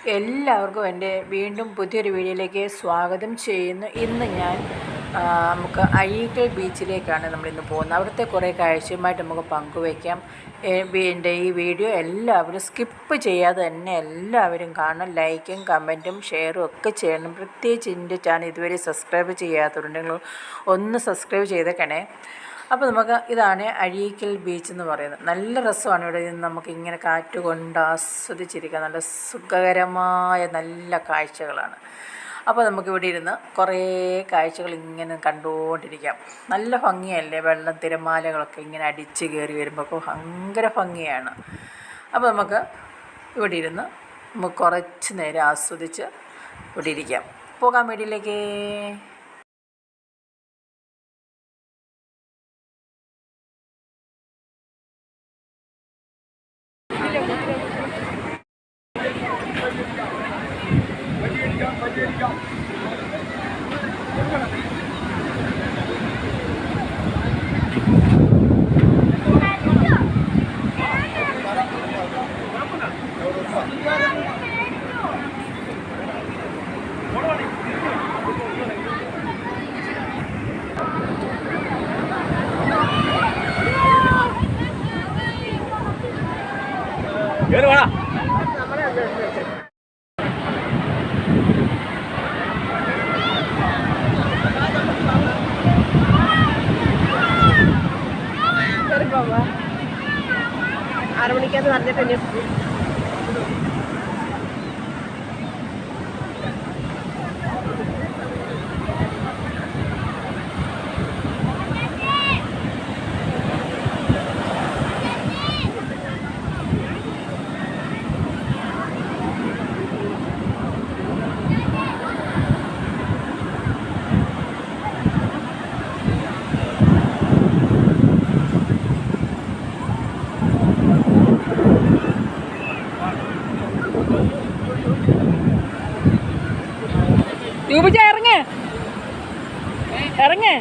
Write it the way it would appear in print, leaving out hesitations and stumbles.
എല്ലാവർക്കും എൻ്റെ വീണ്ടും പുതിയൊരു വീഡിയോയിലേക്ക് സ്വാഗതം ചെയ്യുന്നു. ഇന്ന് ഞാൻ നമുക്ക് അഴീക്കൽ ബീച്ചിലേക്കാണ് നമ്മളിന്ന് പോകുന്നത്. അവിടുത്തെ കുറേ കാഴ്ചയുമായിട്ട് നമുക്ക് പങ്കുവയ്ക്കാം. എൻ്റെ ഈ വീഡിയോ എല്ലാവരും സ്കിപ്പ് ചെയ്യാതെ തന്നെ എല്ലാവരും കാണണം. ലൈക്കും കമൻറ്റും ഷെയറും ഒക്കെ ചെയ്യണം. പ്രത്യേകിച്ച് എൻ്റെ ചാനൽ ഇതുവരെ സബ്സ്ക്രൈബ് ചെയ്യാത്തവരുണ്ടെങ്കിൽ ഒന്ന് സബ്സ്ക്രൈബ് ചെയ്തേക്കണേ. അപ്പോൾ നമുക്ക് ഇതാണ് അഴീക്കൽ ബീച്ച് എന്ന് പറയുന്നത്. നല്ല രസമാണ് ഇവിടെ നിന്ന് നമുക്ക് ഇങ്ങനെ കാറ്റ് കൊണ്ട് ആസ്വദിച്ചിരിക്കുക. നല്ല സുഖകരമായ നല്ല കാഴ്ചകളാണ്. അപ്പോൾ നമുക്കിവിടെ ഇരുന്ന് കുറേ കാഴ്ചകൾ ഇങ്ങനെ കണ്ടുകൊണ്ടിരിക്കാം. നല്ല ഭംഗിയല്ലേ, വെള്ളം തിരമാലകളൊക്കെ ഇങ്ങനെ അടിച്ച് കയറി വരുമ്പോൾ ഭയങ്കര ഭംഗിയാണ്. അപ്പോൾ നമുക്ക് ഇവിടെ ഇരുന്ന് നമുക്ക് കുറച്ച് നേരം ആസ്വദിച്ച് ഇവിടെ ഇരിക്കാം. പോകാം വീട്ടിലേക്ക്. അരമണിക്കത് പറഞ്ഞിട്ട് ഇറങ്ങ്